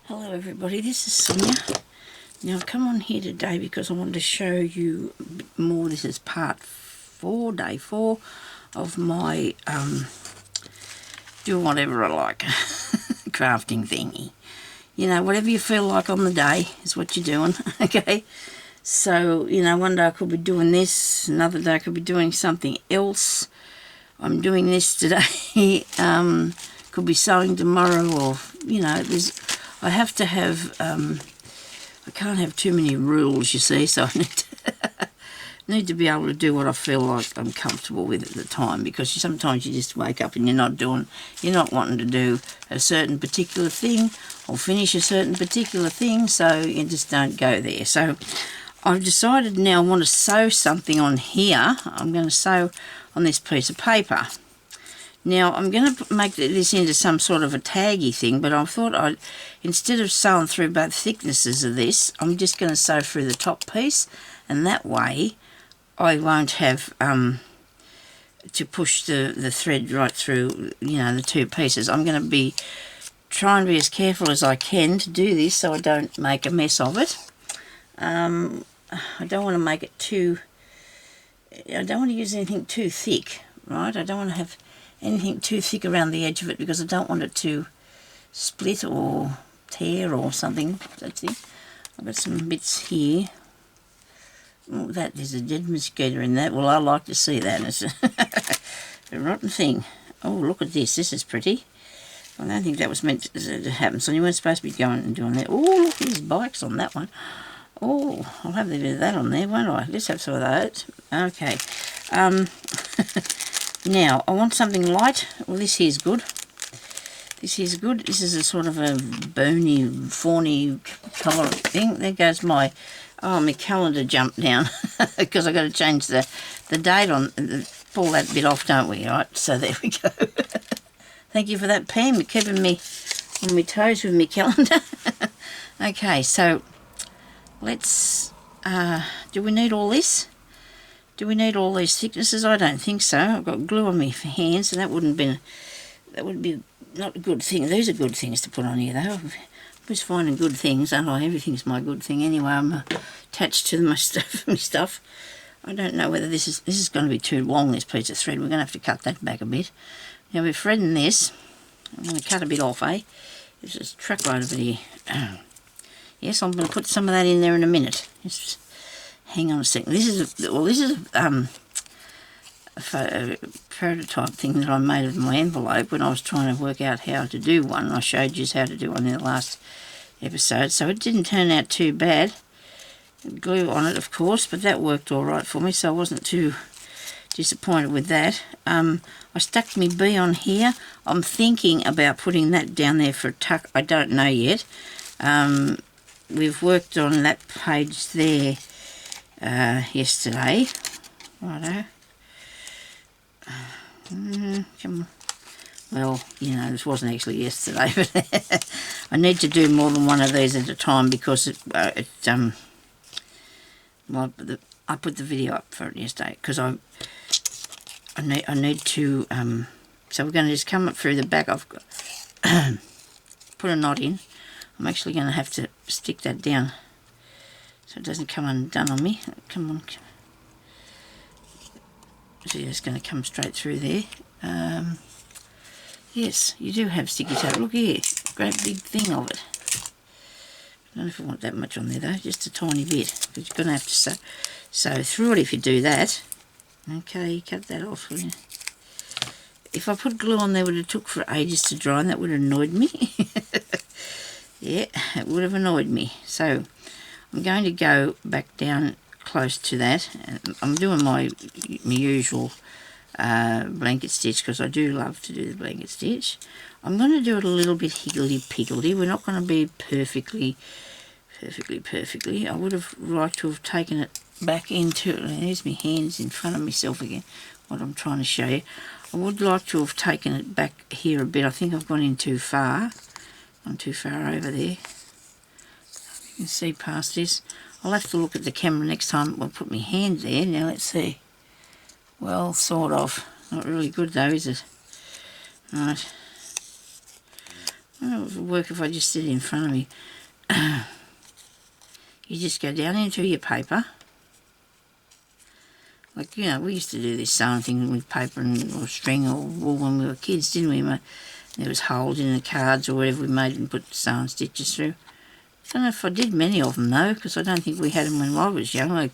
Hello everybody, this is Sonya. Now I've come on here today because I wanted to show you a bit more. This is part 4, day 4 of my do whatever I like crafting thingy. You know, whatever you feel like on the day is what you're doing, okay? So, you know, one day I could be doing this, another day I could be doing something else. I'm doing this today, could be sewing tomorrow, or, you know, I have to have, I can't have too many rules, you see, so I need to be able to do what I feel like I'm comfortable with at the time, because sometimes you just wake up and you're not wanting to do a certain particular thing or finish a certain particular thing, so you just don't go there. So I've decided now I want to sew something on here. I'm going to sew on this piece of paper. Now, I'm going to make this into some sort of a taggy thing, but I thought instead of sewing through both thicknesses of this, I'm just going to sew through the top piece, and that way I won't have to push the thread right through, you know, the two pieces. I'm going to be trying to be as careful as I can to do this so I don't make a mess of it. I don't want to make it I don't want to use anything too thick, right? I don't want to have anything too thick around the edge of it because I don't want it to split or tear or something. That's it. I've got some bits here. Oh, there's a dead mosquito in that. Well, I like to see that. It's a rotten thing. Oh, look at this. This is pretty. I don't think that was meant to happen. So you weren't supposed to be going and doing that. Oh, look, there's bikes on that one. Oh, I'll have a bit of that on there, won't I? Let's have some of those. Okay. Now, I want something light. Well, this here's good. This here's good. This is a sort of a bony, fawny colour thing. There goes my calendar jumped down because I've got to change the date on, pull that bit off, don't we? Right, so there we go. Thank you for that, Pam. You're keeping me on my toes with my calendar. Okay, so let's, do we need all this? Do we need all these thicknesses? I don't think so. I've got glue on my hands, and that would be not a good thing. These are good things to put on here, though. I'm always finding good things, aren't I? Everything's my good thing anyway. I'm attached to my stuff. I don't know whether this is going to be too long, this piece of thread. We're going to have to cut that back a bit. Now we're threading this. I'm going to cut a bit off, eh? There's a truckload of it here. Yes, I'm going to put some of that in there in a minute. Just hang on a second. This is a prototype thing that I made of my envelope when I was trying to work out how to do one. I showed you how to do one in the last episode, so it didn't turn out too bad. Glue on it, of course, but that worked all right for me, so I wasn't too disappointed with that. I stuck my bee on here. I'm thinking about putting that down there for a tuck. I don't know yet. We've worked on that page there yesterday. Righto. Come on. Well, you know, this wasn't actually yesterday, but I need to do more than one of these at a time because well, I put the video up for it yesterday because I need to. So we're going to just come up through the back. I've got put a knot in. I'm actually going to have to stick that down so it doesn't come undone on me. Come on. So it's going to come straight through there. Yes, you do have sticky tape. Look here, great big thing of it. I don't know if I want that much on there though, just a tiny bit, because you're going to have to sew through it if you do that. Okay, cut that off. If I put glue on there, it would have took for ages to dry, and that would have annoyed me. Yeah, it would have annoyed me. So I'm going to go back down close to that. I'm doing my usual blanket stitch because I do love to do the blanket stitch. I'm going to do it a little bit higgledy-piggledy. We're not going to be perfectly. I would have liked to have taken it back into it. There's my hands in front of myself again, what I'm trying to show you. I would like to have taken it back here a bit. I think I've gone in too far. I'm too far over there. You can see past this. I'll have to look at the camera next time. I'll put my hand there. Now let's see. Well, sort of. Not really good though, is it? Right. I don't know if it would work if I just did it in front of me. You just go down into your paper. Like, you know, we used to do this sewing thing with paper and or string or wool when we were kids, didn't we? There was holes in the cards or whatever we made and put sewing stitches through. I don't know if I did many of them though, because I don't think we had them when I was young. Like,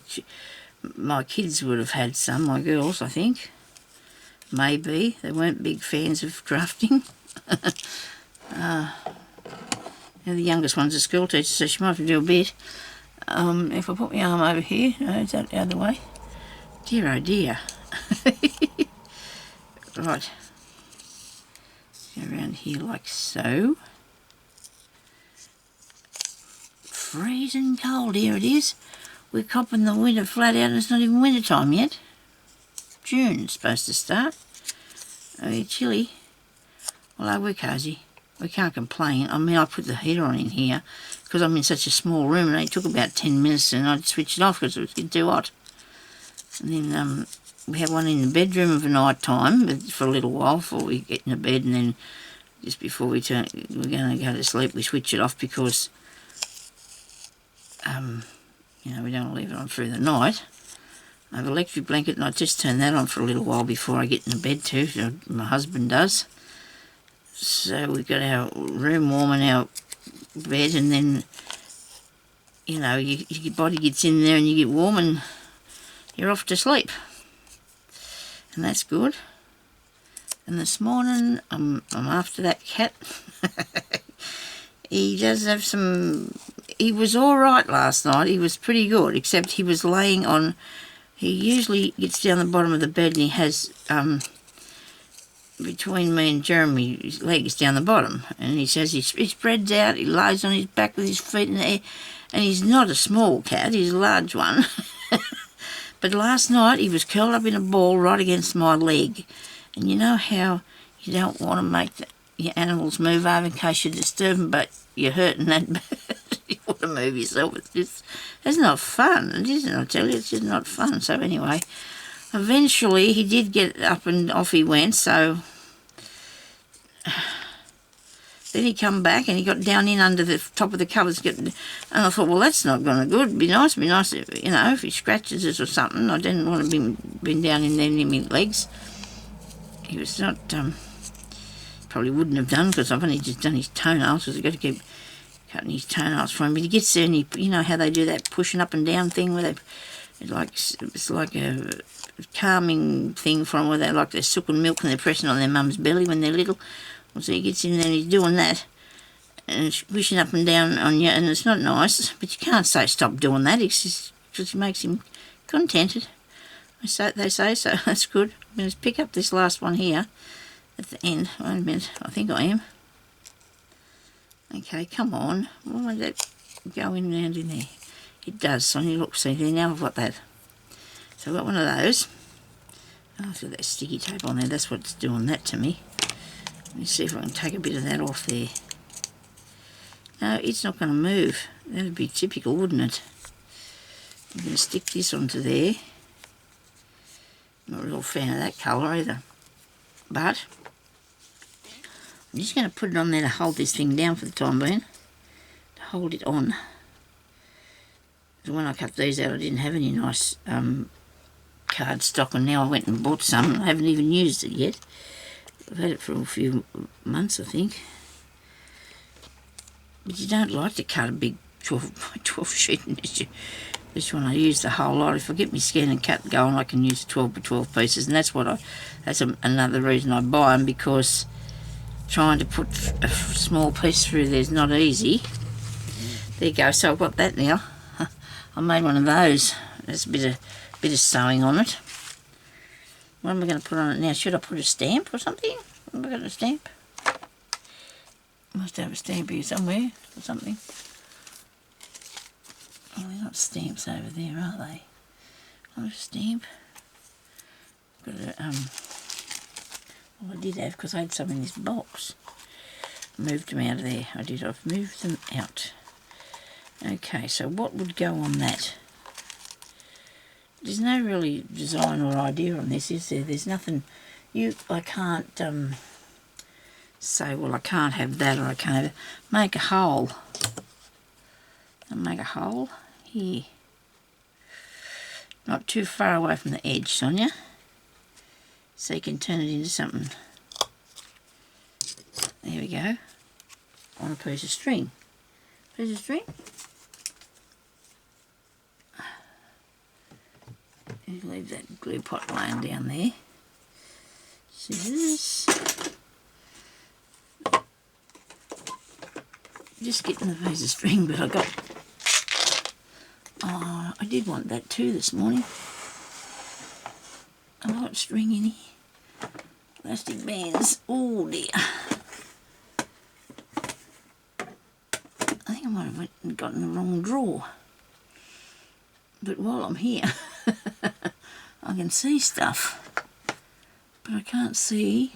my kids would have had some, my girls, I think. Maybe. They weren't big fans of crafting. The youngest one's a school teacher, so she might have to do a bit. If I put my arm over here, is that the other way? Dear, oh dear. Right. Go around here like so. Freezing cold, here it is. We're copping the winter flat out and it's not even winter time yet. June is supposed to start. Oh, yeah, chilly. Although we're cosy. We can't complain. I mean, I put the heater on in here because I'm in such a small room and it took about 10 minutes and I'd switch it off because it was getting too hot. And then we have one in the bedroom of a night time for a little while before we get into bed, and then just before we're going to go to sleep we switch it off because you know, we don't want to leave it on through the night. I have an electric blanket and I just turn that on for a little while before I get into bed too, so my husband does. So we've got our room warm and our bed, and then, you know, your body gets in there and you get warm and you're off to sleep. And that's good. And this morning I'm after that cat. He does have some... He was all right last night. He was pretty good, except he was laying on... He usually gets down the bottom of the bed and he has... between me and Jeremy, his leg is down the bottom. And he says he spreads out, he lies on his back with his feet in the air. And he's not a small cat, he's a large one. But last night he was curled up in a ball right against my leg. And you know how you don't want to make your animals move over in case you disturb them, but you're hurting that bird. You want to move yourself. It's not fun, it isn't, I tell you, it's just not fun. So anyway, eventually he did get up and off he went, so... Then he come back and he got down in under the top of the covers, and I thought, well, that's not going to good. It'd be nice, if, you know, if he scratches us or something. I didn't want to be down in there near my legs. He was not, probably wouldn't have done because I've only just done his toenails, because I've got to keep cutting his toenails for him. But he gets there and you know how they do that pushing up and down thing where it's like a calming thing for them, where they like they're sucking milk and they're pressing on their mum's belly when they're little. So he gets in there and he's doing that and pushing up and down on you, and it's not nice, but you can't say stop doing that. It's just because it makes him contented. They say so. That's good. I'm going to pick up this last one here at the end. Wait a minute, I think I am. Okay, come on. Why won't that go in and out in there? It does, Sonya. Look, see there, now I've got that. So I've got one of those. Oh, I've got that sticky tape on there. That's what's doing that to me. Let me see if I can take a bit of that off there. No, it's not going to move. That would be typical, wouldn't it? I'm going to stick this onto there. Not a real fan of that colour either. But I'm just going to put it on there to hold this thing down for the time being. To hold it on. So when I cut these out, I didn't have any nice card stock, and now I went and bought some. I haven't even used it yet. I've had it for a few months, I think. But you don't like to cut a big 12 sheet. This one I use the whole lot. If I get my scan and cut going, I can use 12 by 12 pieces, and that's another reason I buy them, because trying to put a small piece through there is not easy. There you go. So I've got that now. I made one of those. There's a bit of sewing on it. What am I going to put on it now? Should I put a stamp or something? Have I got a stamp? Must have a stamp here somewhere or something. Oh, they're not stamps over there, are they? Not a stamp. Got a, well, I did have, because I had some in this box. Moved them out of there. I've moved them out. Okay, so what would go on that? There's no really design or idea on this, is there? There's nothing. I can't say, well, I can't have that, or I can't have it. Make a hole. And make a hole here. Not too far away from the edge, Sonya. So you can turn it into something. There we go. On a piece of string. Piece of string. You leave that glue pot laying down there. Scissors. Just getting the piece of string, but I got... Oh, I did want that too this morning. A lot of string in here. Plastic bands. Oh dear. I think I might have went and gotten the wrong drawer. But while I'm here, I can see stuff. But I can't see...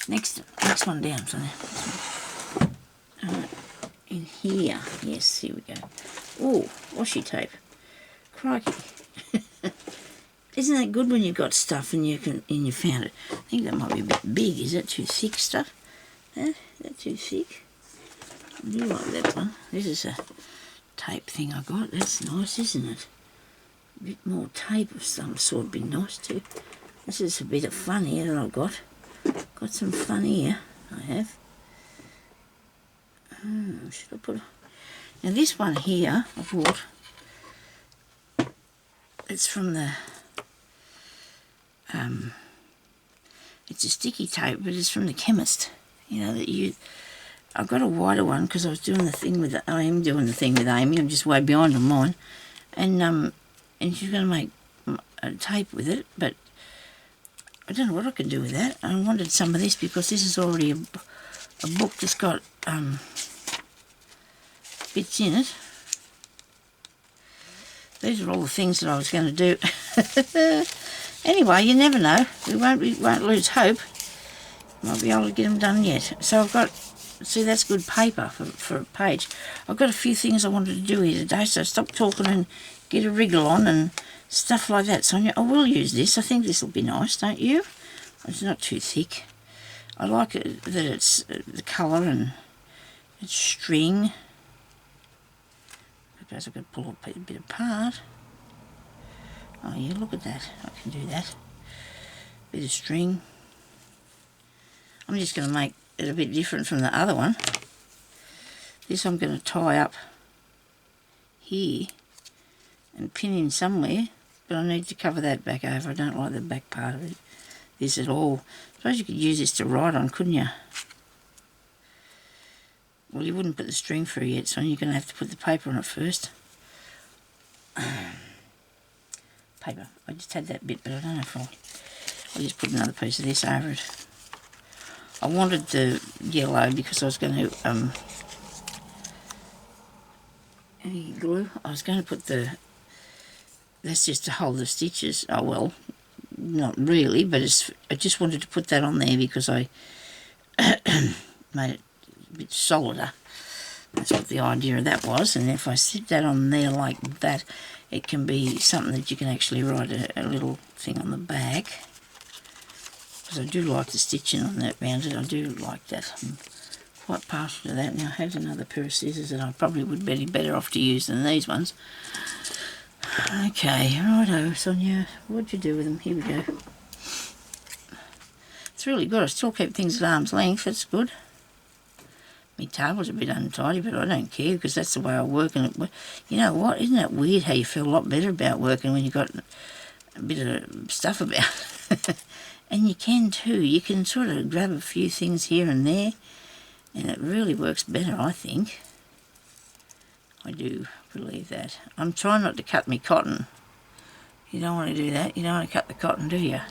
next one down, Sonia. In here. Yes, here we go. Oh, washi tape. Crikey. Isn't that good when you've got stuff and you found it? I think that might be a bit big. Is that too thick stuff? Is that too thick? I do like that one. This is a tape thing I got. That's nice, isn't it? A bit more tape of some sort would be nice too. This is a bit of fun here that I've got. Got some fun here, I have. Should I put... Now this one here I bought, it's from the... it's a sticky tape, but it's from the chemist. You know, that you... I got a wider one because I was doing the thing with... I am doing the thing with Amy. I'm just way behind on mine. And she's going to make a tape with it, but I don't know what I can do with that. I wanted some of this because this is already a book that's got bits in it. These are all the things that I was going to do. Anyway, you never know. We won't lose hope. Might be able to get them done yet. So I've got... See, that's good paper for a page. I've got a few things I wanted to do here today, so stop talking and get a wriggle on and stuff like that. Sonia, I will use this. I think this will be nice, don't you? It's not too thick. I like it that it's the colour and it's string. I suppose I've got to pull a bit apart. Oh yeah, look at that. I can do that. Bit of string. I'm just going to make it a bit different from the other one. This I'm going to tie up here and pin in somewhere, but I need to cover that back over. I don't like the back part of it, this at all. I suppose you could use this to write on, couldn't you? Well, you wouldn't put the string through yet, so you're going to have to put the paper on it first. Paper. I just had that bit, but I don't know if I'll just put another piece of this over it. I wanted the yellow because I was going to glue. I was going to put the... That's just to hold the stitches. Oh well, not really, but I just wanted to put that on there because I made it a bit solider. That's what the idea of that was. And if I stick that on there like that, it can be something that you can actually write a little thing on the back. Because I do like the stitching on that round it. I do like that. I'm quite partial to that. Now I have another pair of scissors that I probably would be better off to use than these ones. Okay, righto, Sonia. What'd you do with them? Here we go. It's really good. I still keep things at arm's length. That's good. My table's a bit untidy, but I don't care because that's the way I work. And you know what? Isn't that weird how you feel a lot better about working when you've got a bit of stuff about? And you can too. You can sort of grab a few things here and there, and it really works better, I think. I do believe that. I'm trying not to cut my cotton. You don't want to do that. You don't want to cut the cotton, do you?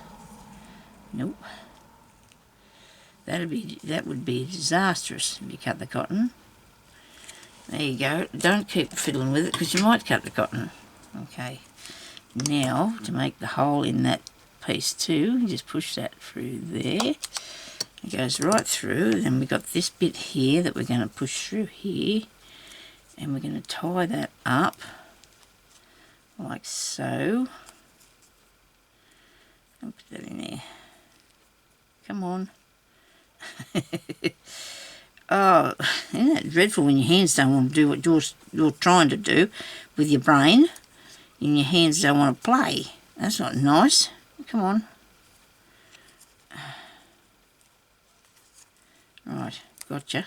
Nope. That would be disastrous if you cut the cotton. There you go. Don't keep fiddling with it because you might cut the cotton. Okay. Now, to make the hole in that piece too, you just push that through there. It goes right through. Then we've got this bit here that we're going to push through here. And we're going to tie that up like so. I'll put that in there. Come on. Oh, isn't that dreadful when your hands don't want to do what you're trying to do with your brain and your hands don't want to play? That's not nice. Come on. Right, gotcha,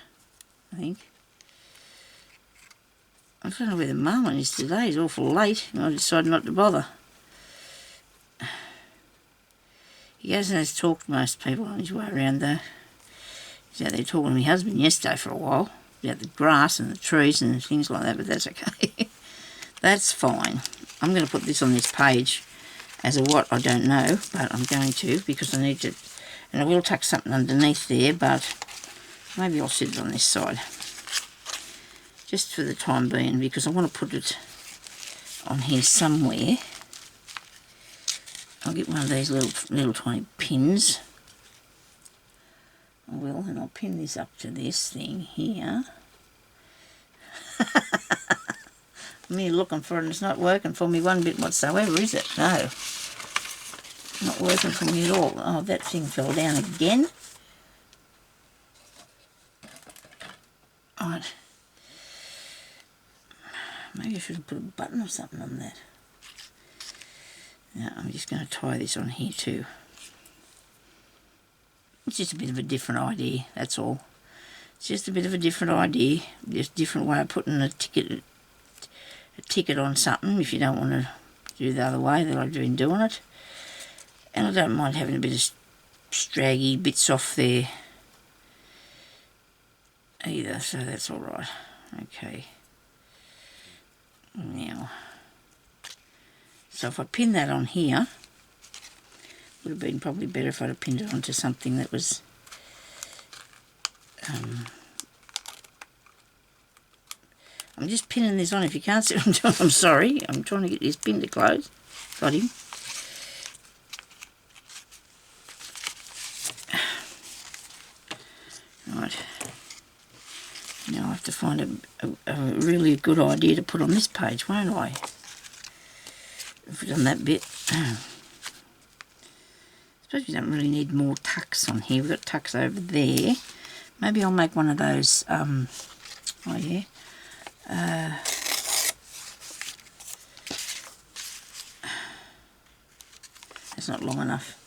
I think. I don't know where the marmite is today. It's awful late. I decided not to bother. He hasn't talked to most people on his way around though. He's out there talking to my husband yesterday for a while about the grass and the trees and things like that, but that's okay. That's fine. I'm going to put this on this page as a what I don't know, but I'm going to because I need to, and I will tuck something underneath there, but maybe I'll sit it on this side just for the time being because I want to put it on here somewhere. I'll get one of these little tiny pins. I will, and I'll pin this up to this thing here. I'm here looking for it and it's not working for me one bit whatsoever, is it? No. Not working for me at all. Oh, that thing fell down again. Right. Maybe I should have put a button or something on that. Now, I'm just going to tie this on here too. It's just a bit of a different idea, that's all. It's just a bit of a different idea. Just a different way of putting a ticket on something if you don't want to do the other way that I've been doing it. And I don't mind having a bit of straggy bits off there either, so that's alright. Okay. Now, so if I pin that on here, would have been probably better if I'd have pinned it onto something that was I'm just pinning this on. If you can't see what I'm doing, I'm sorry. I'm trying to get this pin to close. Got him. Right. Now I have to find a really good idea to put on this page, won't I? If we've done that bit. I suppose we don't really need more tucks on here. We've got tucks over there. Maybe I'll make one of those, oh yeah. It's not long enough.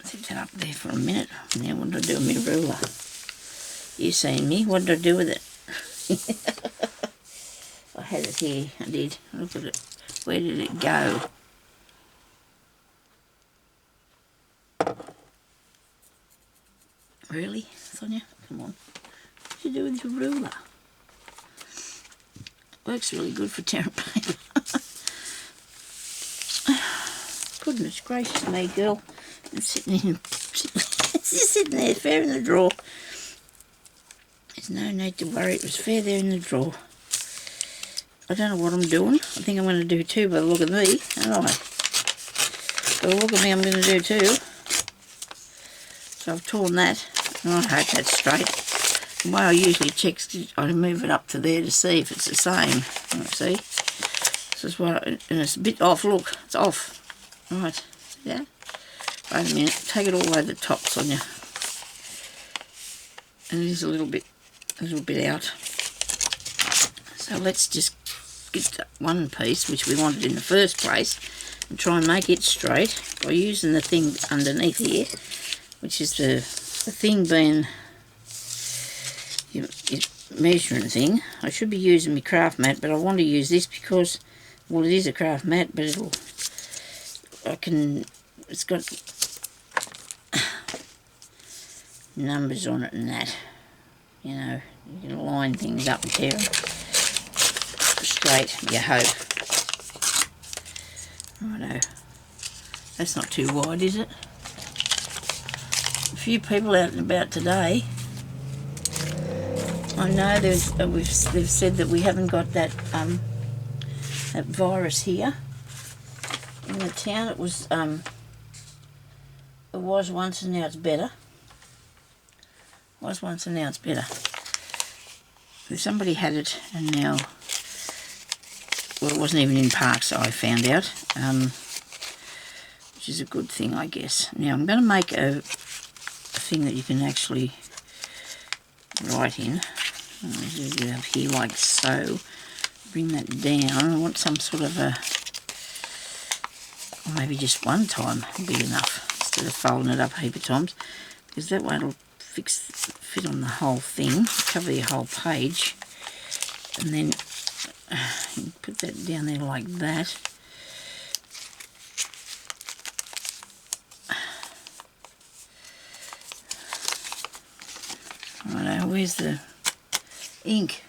Sit that up there for a minute. Now what do I do with my ruler? You seen me, what did I do with it? I had it here, I did. Look at it. Where did it go? Really, Sonia? Come on. What do you do with your ruler? Works really good for tearing paper. Goodness gracious me, girl. It's sitting there, fair in the drawer. There's no need to worry, it was fair there in the drawer. I don't know what I'm doing. I think I'm going to do two by the look of me, aren't I? By the look of me, I'm going to do two. So I've torn that. And I hope that's straight. The way I usually check, I move it up to there to see if it's the same. See? This is what, and it's a bit off. Look, it's off. Right, see that? Wait a minute. Take it all the way to the top, Sonia. And it is a little bit out. So let's just get that one piece, which we wanted in the first place, and try and make it straight by using the thing underneath here, which is the thing being your measuring thing. I should be using my craft mat, but I want to use this because, well, it is a craft mat, but it's got numbers on it and that, you know, you can line things up and tear them straight, you hope. Righto. That's not too wide, is it? A few people out and about today. I know they've said that we haven't got that that virus here in the town. It was once and now it's better. Was once and now it's better. If somebody had it and now, well, it wasn't even in parks, I found out, which is a good thing, I guess. Now I'm going to make a thing that you can actually write in. Just get up here like so. Bring that down. I want some sort of a, or maybe just one time will be enough instead of folding it up a heap of times, because that way it'll fit on the whole thing, cover the whole page, and then you put that down there like that. Righto, where's the ink?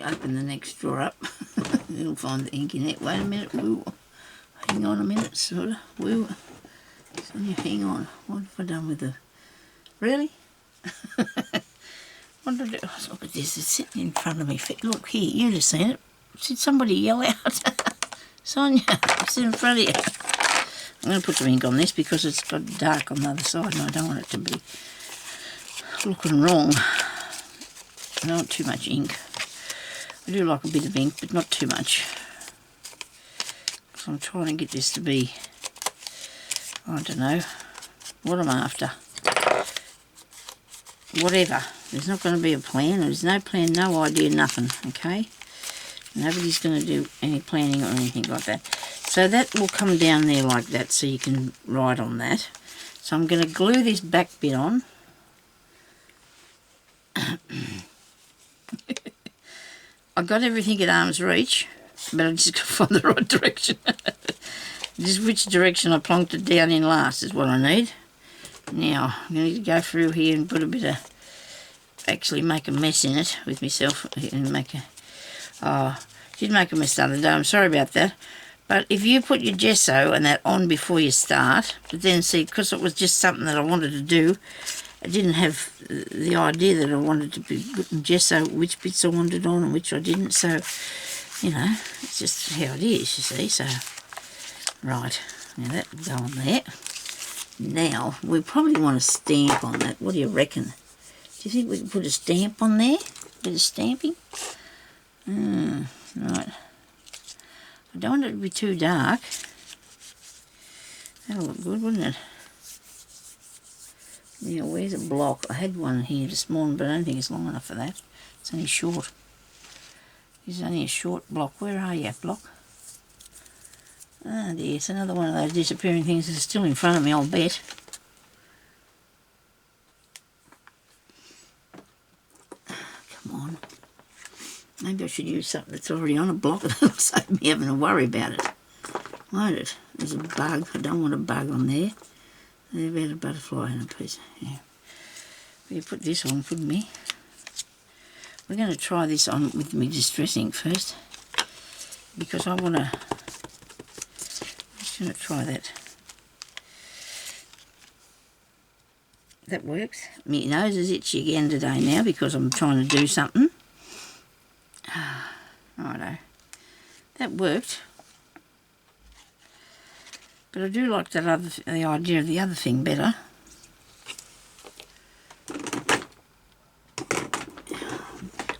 Open the next drawer up. You'll find the ink in it. Wait a minute. Woo. Hang on a minute, sort of. Woo. Sonya, hang on. What have I done with the... Really? What did I do? Oh, look at this. It's sitting in front of me. Look here. You'd have seen it. Did somebody yell out? Sonya, it's in front of you. I'm going to put some ink on this because it's got dark on the other side and I don't want it to be looking wrong. I don't want too much ink. I do like a bit of ink, but not too much. So I'm trying to get this to be, I don't know, what I'm after. Whatever. There's not going to be a plan. There's no plan, no idea, nothing, okay? Nobody's going to do any planning or anything like that. So that will come down there like that so you can write on that. So I'm going to glue this back bit on. I got everything at arm's reach, but I just got to find the right direction. Just which direction I plonked it down in last is what I need. Now, I'm going to go through here and put a bit of, actually make a mess in it with myself and make a, did make a mess the other day, I'm sorry about that. But if you put your gesso and that on before you start, but then see, because it was just something that I wanted to do, I didn't have the idea that I wanted to be putting gesso, which bits I wanted on and which I didn't, so, you know, it's just how it is, you see, so, right, now that will go on there. Now, we probably want a stamp on that, what do you reckon? Do you think we can put a stamp on there? A bit of stamping? Right. I don't want it to be too dark. That'll look good, wouldn't it? Now, where's a block? I had one here this morning, but I don't think it's long enough for that. It's only short. It's only a short block. Where are you, block? Ah, dear, it's another one of those disappearing things that's still in front of me, I'll bet. Come on. Maybe I should use something that's already on a block. That'll save me having to worry about it. Won't it? There's a bug. I don't want a bug on there. There's about a butterfly in a piece. Yeah. We put this on, couldn't we? We're going to try this on with me distress ink first. Because I want to... I'm just going to try that. That works. My nose is itchy again today now because I'm trying to do something. Righto. That worked. But I do like that the idea of the other thing better.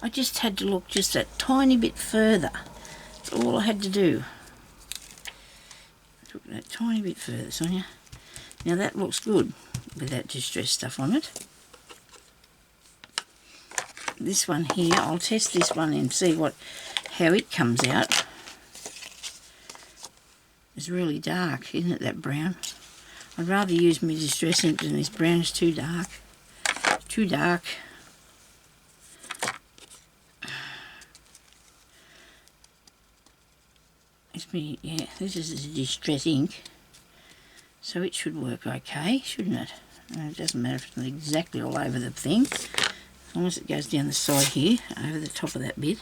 I just had to look just that tiny bit further. That's all I had to do. Look that tiny bit further, Sonya. Now that looks good with that distress stuff on it. This one here, I'll test this one and see how it comes out. It's really dark, isn't it, that brown? I'd rather use my distress ink than this brown. Is too dark. Too dark. Yeah, this is the distress ink. So it should work okay, shouldn't it? It doesn't matter if it's not exactly all over the thing. As long as it goes down the side here, over the top of that bit.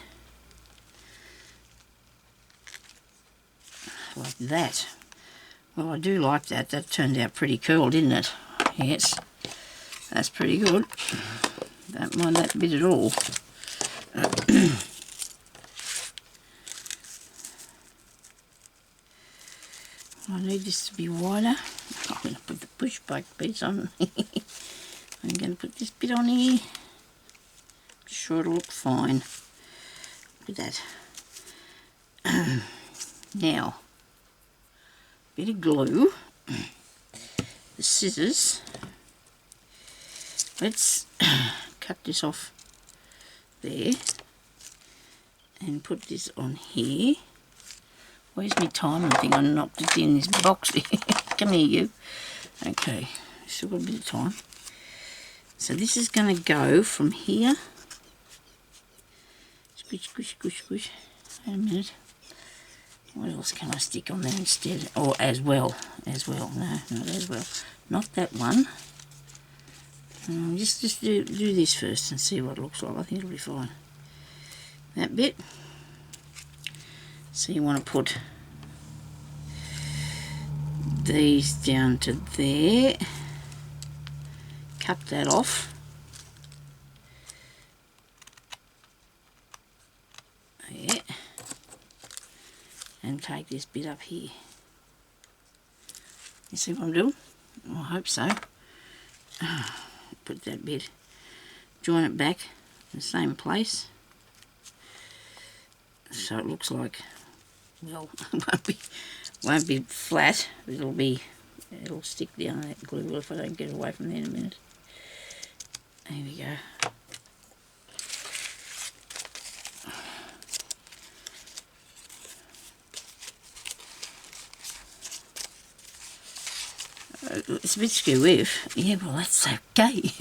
Like that. Well, I do like that. That turned out pretty cool, didn't it? Yes. That's pretty good. Don't mind that bit at all. I need this to be wider. I'm going to put the push back piece on. I'm going to put this bit on here. Sure it'll look fine. Look at that. Now, bit of glue, the scissors. Let's cut this off there and put this on here. Where's my timing thing? I knocked it in this box. Come here, you. Okay, still got a bit of time. So this is going to go from here. Squish, squish, squish, squish. Wait a minute. What else can I stick on there instead? Or as well. As well. No, not as well. Not that one. Just do this first and see what it looks like. I think it'll be fine. That bit. So you want to put these down to there. Cut that off. Yeah. And take this bit up here. You see what I'm doing? I hope so. Put that bit, join it back in the same place. So it looks like, well, it won't be flat, it'll stick down that glue if I don't get away from there in a minute. There we go. It's a bit skew-whiff. Yeah, well, that's okay.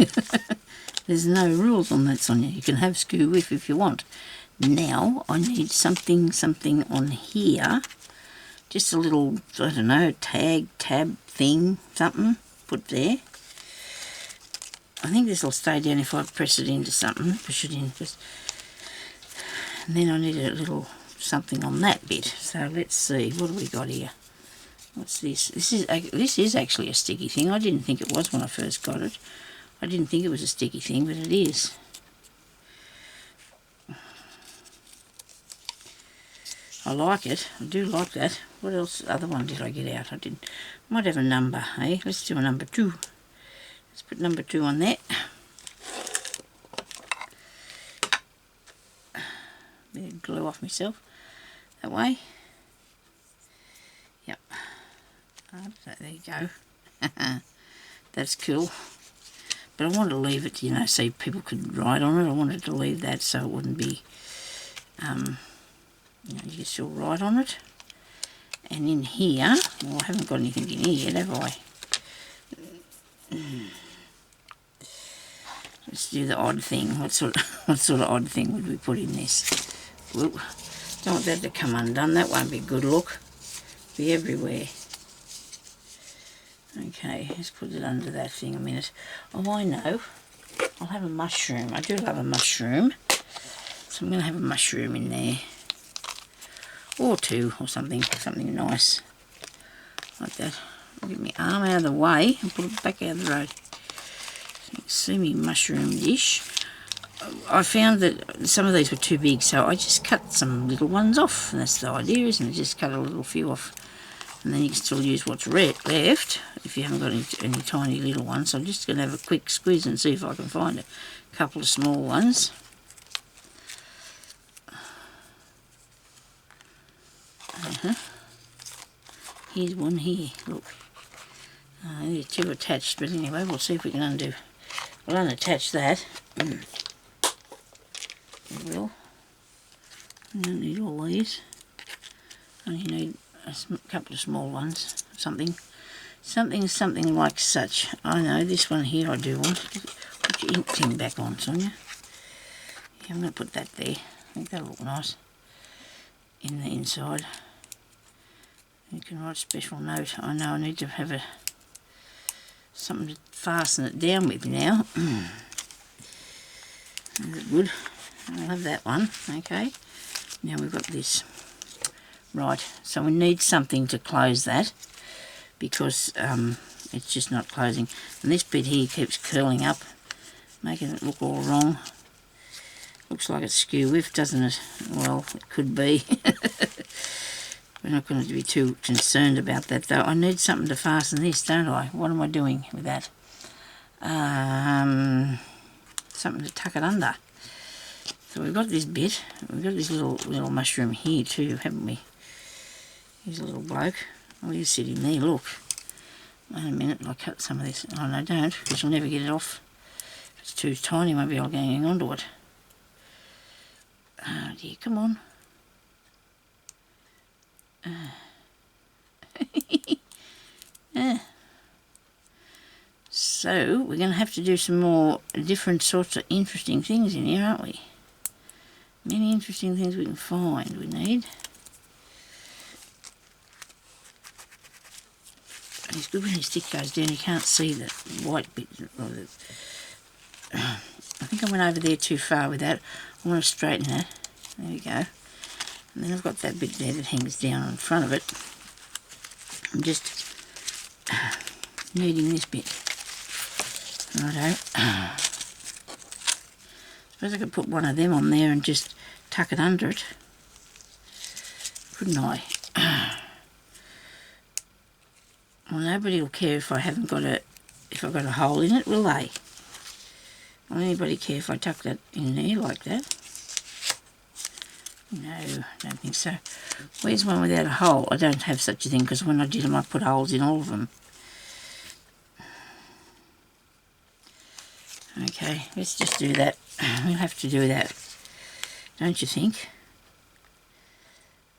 There's no rules on that, Sonya. You can have skew-whiff if you want. Now, I need something on here. Just a little, I don't know, tab thing, something. Put there. I think this will stay down if I press it into something. Push it in. And then I need a little something on that bit. So let's see. What have we got here? What's this? This is actually a sticky thing. I didn't think it was when I first got it. I didn't think it was a sticky thing, but it is. I like it. I do like that. What else? Other one did I get out? I might have a number, eh? Let's do a number 2. Let's put number 2 on there. Bit of glue off myself. That way. Yep. There you go. That's cool. But I wanted to leave it, you know, so people could write on it. I wanted to leave that so it wouldn't be, you know, you could still write on it. And in here, well, I haven't got anything in here yet, have I? Let's do the odd thing. What sort of odd thing would we put in this? Whoop. Don't want that to come undone. That won't be a good look. Be everywhere. Okay, let's put it under that thing a minute. Oh, I know. I'll have a mushroom. I do love a mushroom. So I'm going to have a mushroom in there. Or 2 or something. Something nice. Like that. I'll get my arm out of the way and put it back out of the road. So you can see me mushroom dish. I found that some of these were too big, so I just cut some little ones off. And that's the idea, isn't it? Just cut a little few off. And then you can still use what's left if you haven't got any tiny little ones. So I'm just going to have a quick squeeze and see if I can find a couple of small ones. Here's one here, look. There's 2 attached, but anyway, we'll see if we can undo. We'll unattach that. There we will. You don't need all these. Only need a couple of small ones. Something like such. I know this one here I do want. Put your ink thing back on, Sonya. Yeah, I'm going to put that there. I think that'll look nice in the inside. You can write a special note. I know I need to have something to fasten it down with now. That's good. I'll have that one. Okay. Now we've got this. Right. So we need something to close that because it's just not closing. And this bit here keeps curling up, making it look all wrong. Looks like it's skew-whiff, doesn't it? Well, it could be. We're not going to be too concerned about that though. I need something to fasten this, don't I? What am I doing with that? Something to tuck it under. So we've got this bit. We've got this little mushroom here too, haven't we? Here's a little bloke. Oh, he's sitting there, look. Wait a minute, I'll cut some of this. Oh no, don't, because you'll never get it off. If it's too tiny, I won't be able to hang on to it. Oh dear, come on. So, we're going to have to do some more different sorts of interesting things in here, aren't we? Many interesting things we can find we need. It's good when your stick goes down, you can't see the white bit. Or the, I think I went over there too far with that. I want to straighten that. There we go. And then I've got that bit there that hangs down in front of it. I'm just needing this bit. Righto. Suppose I could put one of them on there and just tuck it under it. Couldn't I? Well, nobody will care if I haven't got if I've got a hole in it, will they? Will anybody care if I tuck that in there like that? No, I don't think so. Where's one without a hole? I don't have such a thing because when I did them I put holes in all of them. Okay, let's just do that. We'll have to do that, don't you think?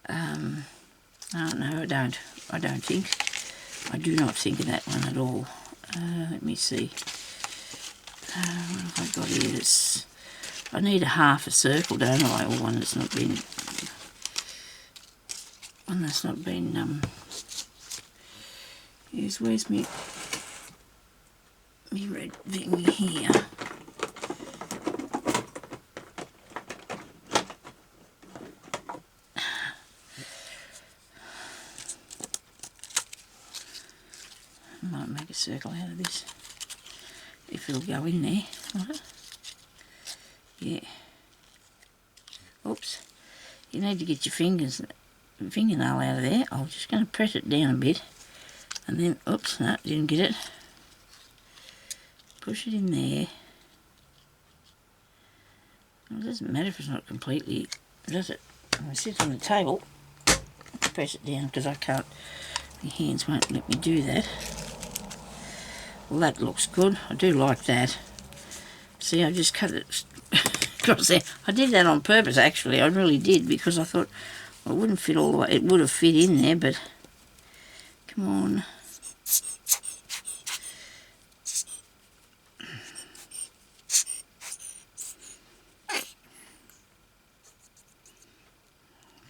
Oh no, I don't. I don't think. I do not think of that one at all. Let me see. What have I got here? I need a half a circle, don't I? Or one that's not been... where's me red thing here? I might make a circle out of this if it'll go in there. Yeah. Oops. You need to get your fingernail out of there. I'm just going to press it down a bit and then, oops, no, didn't get it. Push it in there. Well, it doesn't matter if it's not completely, does it? When I sit on the table, press it down because I can't, my hands won't let me do that. Well, that looks good. I do like that. See, I just cut it across there. I did that on purpose, actually. I really did, because I thought, well, it wouldn't fit all the way. It would have fit in there, but come on.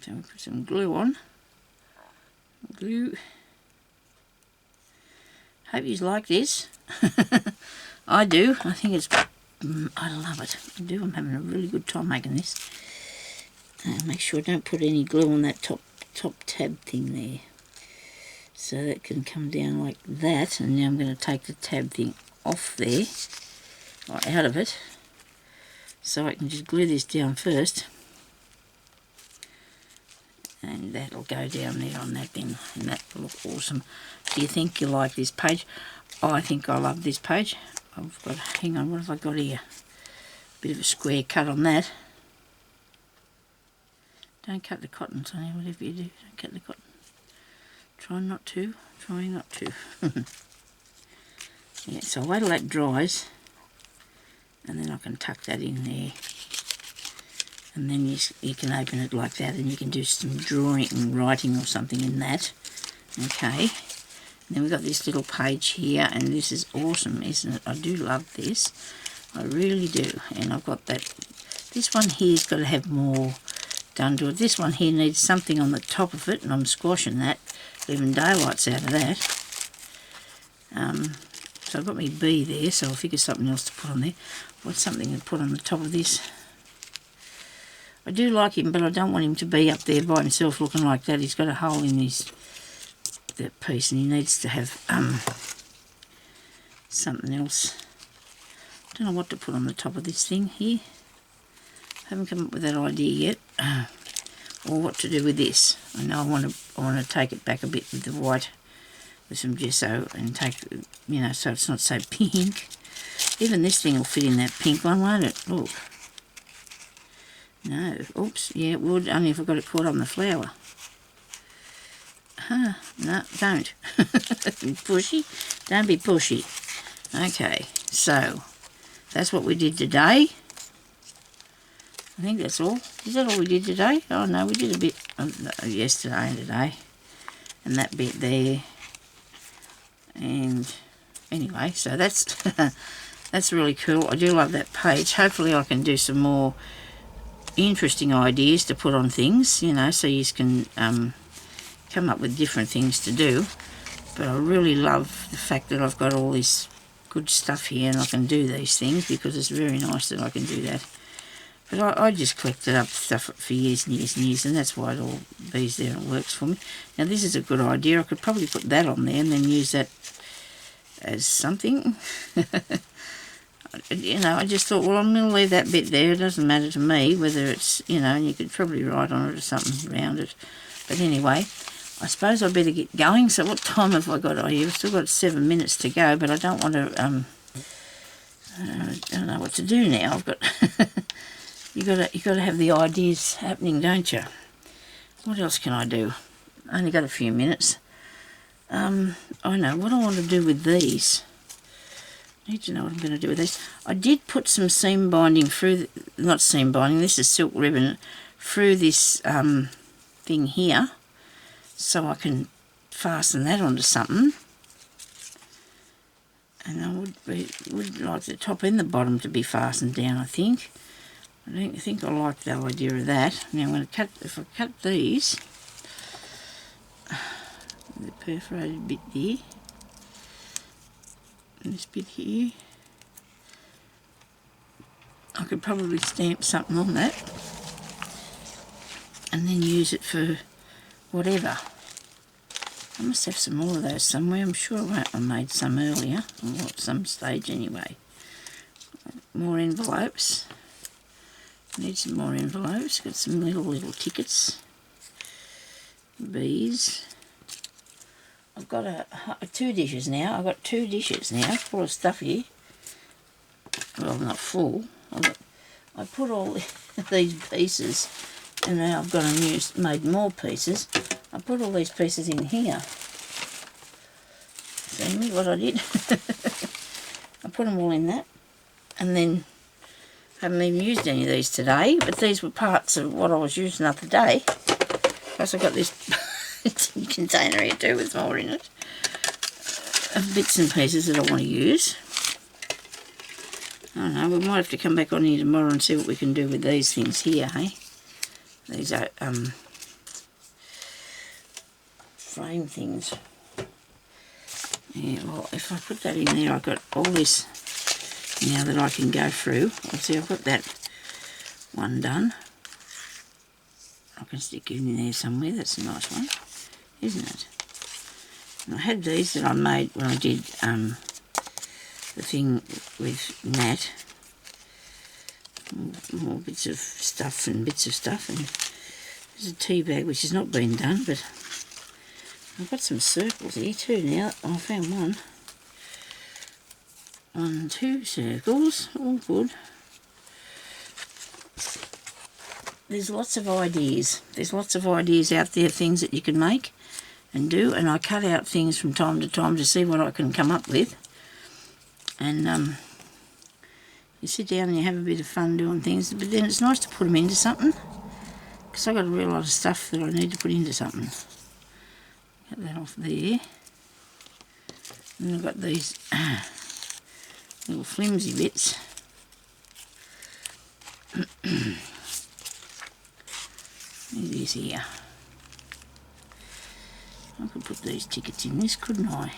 So we put some glue on. Glue. Hope you like this. I do. I think it's... I love it. I do. I'm having a really good time making this. Make sure I don't put any glue on that top tab thing there. So that can come down like that. And now I'm going to take the tab thing off there. Or out of it. So I can just glue this down first. And that'll go down there on that thing. And that'll look awesome. Do you think you like this page? Oh, I think I love this page. I've got, hang on, what have I got here? Bit of a square cut on that. Don't cut the cotton, Sonya, whatever you do. Don't cut the cotton. Try not to. Try not to. Yeah, so I'll wait till that dries. And then I can tuck that in there. And then you can open it like that and you can do some drawing and writing or something in that. Okay. And then we've got this little page here, and this is awesome, isn't it? I do love this. I really do. And I've got that. This one here's got to have more done to it. This one here needs something on the top of it, and I'm squashing that, leaving daylights out of that. So I've got my B there, so I'll figure something else to put on there. What's something to put on the top of this? I do like him, but I don't want him to be up there by himself looking like that. He's got a hole in that piece, and he needs to have something else. I don't know what to put on the top of this thing here. I haven't come up with that idea yet. or what to do with this. I know I want to take it back a bit with the white, with some gesso, and take, you know, so it's not so pink. Even this thing will fit in that pink one, won't it? Look. No, oops, yeah, it would, only if I got it caught on the flower. No, don't. Pushy. Don't be pushy. Okay, so that's what we did today. I think that's all. Is that all we did today? Oh no, we did a bit yesterday and today. And that bit there. And anyway, so that's that's really cool. I do love that page. Hopefully I can do some more interesting ideas to put on things, you know, so you can come up with different things to do. But I really love the fact that I've got all this good stuff here and I can do these things, because it's very nice that I can do that. But I just collected up stuff for years and years and years, and that's why it all bees there and it works for me. Now this is a good idea. I could probably put that on there and then use that as something. You know, I just thought, well, I'm going to leave that bit there. It doesn't matter to me whether it's, you know, and you could probably write on it or something around it. But anyway, I suppose I better get going. So what time have I got? Oh, you've still got 7 minutes to go, but I don't want to, I don't know what to do now. I've got... You got to have the ideas happening, don't you? What else can I do? I only got a few minutes. I know what I want to do with these. I need to know what I'm going to do with these. I did put some seam binding through, not seam binding, this is silk ribbon, through this thing here, so I can fasten that onto something. And I would like the top and the bottom to be fastened down, I think. I think I like the idea of that. Now I'm going to cut, if I cut these, the perforated bit there, and this bit here, I could probably stamp something on that, and then use it for whatever. I must have some more of those somewhere. I'm sure I made some earlier, or at some stage anyway. More envelopes. Need some more envelopes. Got some little tickets. Bees. I've got two dishes now. I've got 2 dishes now full of stuff here. Well, not full. I put all these pieces, and now I've gone and made more pieces. I put all these pieces in here. See me what I did? I put them all in that, and then haven't even used any of these today, but these were parts of what I was using the other day. Plus I've got this container here too with more in it, of bits and pieces that I want to use. I don't know, we might have to come back on here tomorrow and see what we can do with these things here, hey? These are frame things. Yeah, well, if I put that in there, I've got all this now that I can go through. I'll see, I've got that one done. I can stick it in there somewhere. That's a nice one, isn't it? And I had these that I made when I did the thing with Nat. More bits of stuff and bits of stuff. And there's a tea bag which has not been done, but I've got some circles here too now. I found one. 1, 2 circles, all good. There's lots of ideas. There's lots of ideas out there, things that you can make and do, and I cut out things from time to time to see what I can come up with. And you sit down and you have a bit of fun doing things, but then it's nice to put them into something, because I've got a real lot of stuff that I need to put into something. Get that off there. And I've got these little flimsy bits. It is here. I could put these tickets in this, couldn't I?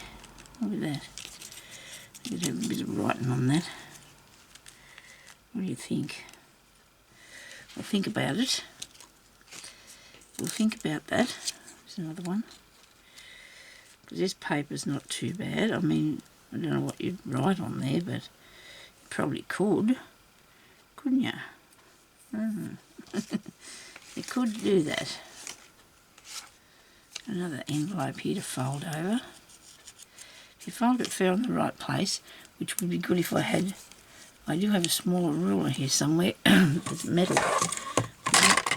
Look at that. I could have a bit of writing on that. What do you think? We'll think about it. We'll think about that. There's another one. Because this paper's not too bad. I mean, I don't know what you'd write on there, but you probably could. Couldn't you? You could do that. Another envelope here to fold over. If you fold it fair in the right place, which would be good if I had, I do have a smaller ruler here somewhere. It's metal,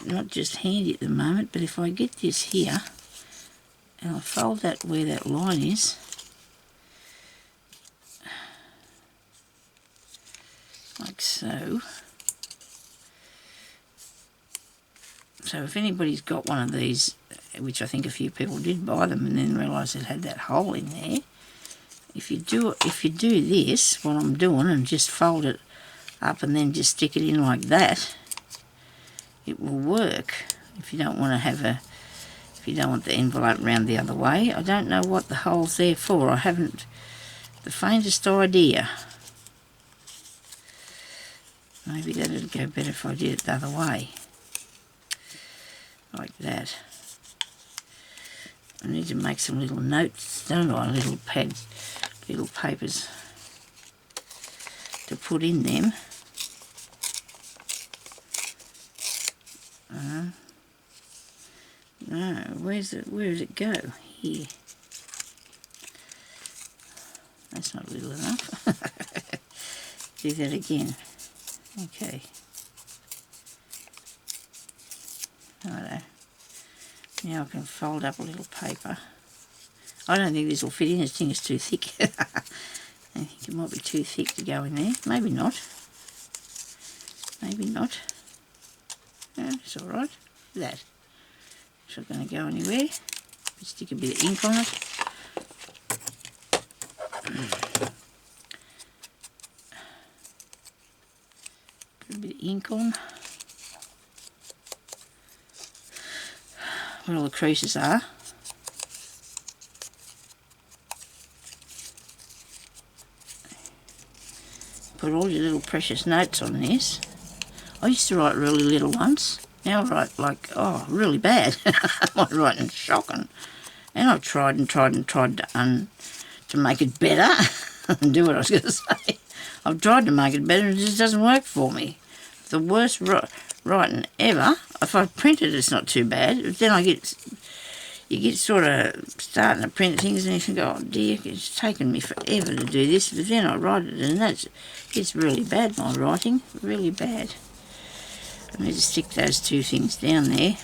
not just handy at the moment, but if I get this here and I fold that where that line is, like so. So if anybody's got one of these, which I think a few people did buy them and then realise it had that hole in there, if you do this, what I'm doing, and just fold it up and then just stick it in like that, it will work. If you don't want to have if you don't want the envelope round the other way. I don't know what the hole's there for. I haven't the faintest idea. Maybe that'd go better if I did it the other way. Like that. I need to make some little notes, don't I? Little pads, little papers to put in them. No, where does it go? Here. That's not little enough. Do that again. Okay. Righto. Now I can fold up a little paper. I don't think this will fit in. This thing is too thick. I think it might be too thick to go in there. Maybe not. Maybe not. Yeah, it's alright. That. It's not going to go anywhere. Stick a bit of ink on it. Put a bit of ink on. Where all the creases are. Put all your little precious notes on this. I used to write really little ones. Now I write like, oh, really bad. I'm writing shocking. And I've tried to make it better and do what I was going to say. I've tried to make it better and it just doesn't work for me. The worst writing ever. If I print it, it's not too bad. But then you get sort of starting to print things and you think, oh dear, it's taken me forever to do this. But then I write it and it's really bad, my writing, really bad. I need to stick those two things down there,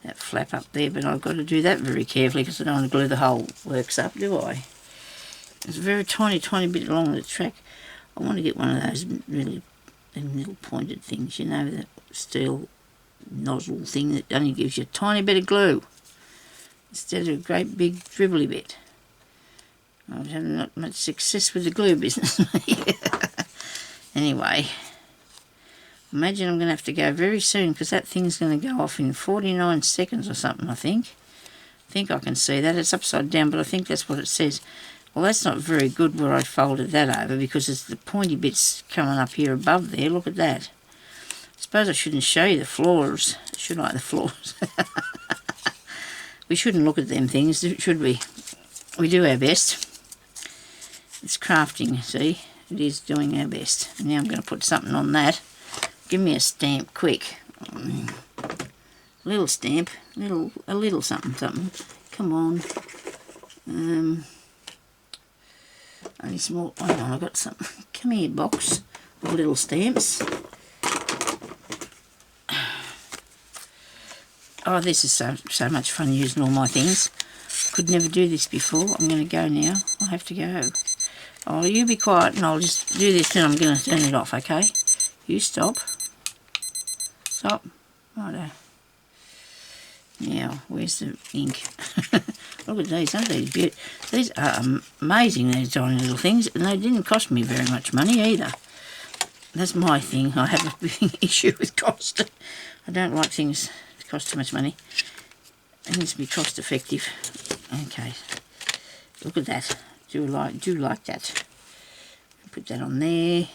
that flap up there, but I've got to do that very carefully because I don't want to glue the whole works up, do I? It's a very tiny bit along the track. I want to get one of those little pointed things, you know, that steel nozzle thing that only gives you a tiny bit of glue instead of a great big dribbly bit. I've had not much success with the glue business. Anyway, imagine I'm going to have to go very soon because that thing's going to go off in 49 seconds or something, I think. I think I can see that. It's upside down, but I think that's what it says. Well, that's not very good where I folded that over because it's the pointy bits coming up here above there. Look at that. I suppose I shouldn't show you the floors, should I? The floors. We shouldn't look at them things, should we? We do our best. It's crafting, see? It is doing our best. And now I'm going to put something on that. Give me a stamp, quick. Little stamp, a little something. Come on. Only small. Oh no, I got some. Come here, box of little stamps. Oh, this is so much fun using all my things. Could never do this before. I'm going to go now. I have to go. Oh, you be quiet and I'll just do this and I'm going to turn it off, okay? You stop. Stop. Righto. Now, where's the ink? Look at these, aren't these beautiful? These are amazing, these tiny little things, and they didn't cost me very much money either. That's my thing. I have a big issue with cost. I don't like things that cost too much money. It needs to be cost effective. Okay. Look at that. Do like that. Put that on there.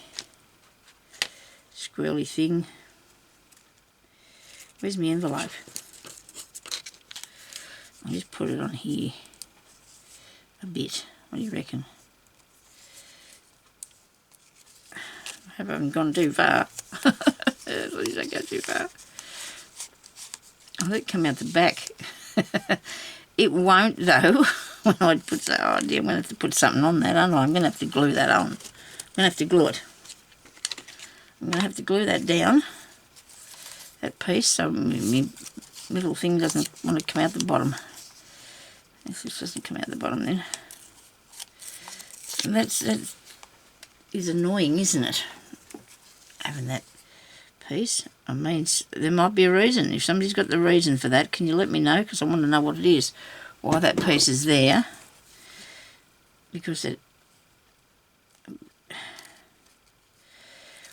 Squirrely thing. Where's my envelope? I'll just put it on here a bit. What do you reckon? I hope I haven't gone too far. Please don't go too far. I'll let it come out the back. It won't though. When I put, oh dear, I'm going to have to put something on that, aren't I? I'm going to have to glue that on. I'm going to have to glue it. I'm going to have to glue that down, that piece, so my middle thing doesn't want to come out the bottom. If this doesn't come out the bottom then. And that is annoying, isn't it? Having that piece. I mean, there might be a reason. If somebody's got the reason for that, can you let me know? Because I want to know what it is. Why that piece is there. Because it...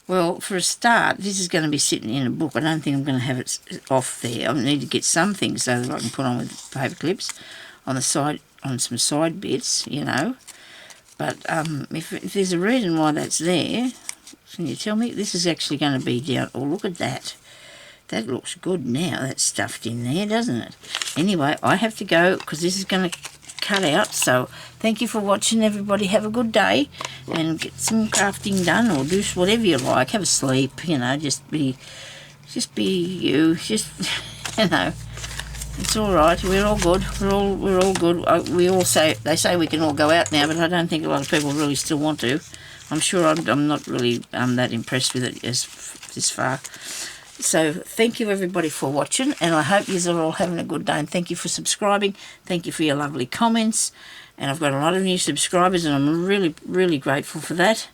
Well, for a start, this is going to be sitting in a book. I don't think I'm going to have it off there. I need to get some things so that I can put on with paper clips on the side, on some side bits, you know. But if there's a reason why that's there, can you tell me? This is actually going to be down. Oh, look at that. That looks good now. That's stuffed in there, doesn't it? Anyway, I have to go because this is going to cut out. So thank you for watching, everybody. Have a good day and get some crafting done, or do whatever you like. Have a sleep, you know. Just be you. Just you know. It's all right. We're all good. We're all good. We all say, they say we can all go out now, but I don't think a lot of people really still want to. I'm sure I'm not really that impressed with it this far. So thank you everybody for watching, and I hope you're all having a good day, and thank you for subscribing. Thank you for your lovely comments, and I've got a lot of new subscribers, and I'm really grateful for that.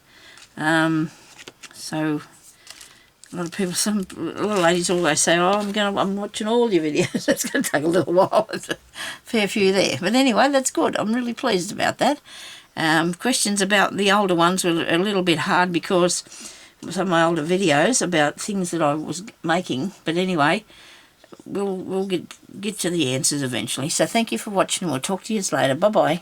So a lot of people, a lot of ladies always say, oh, I'm watching all your videos. It's going to take a little while. There's a fair few there. But anyway, that's good. I'm really pleased about that. Questions about the older ones were a little bit hard because some of my older videos about things that I was making. But anyway, we'll get to the answers eventually. So thank you for watching. We'll talk to you later. Bye-bye.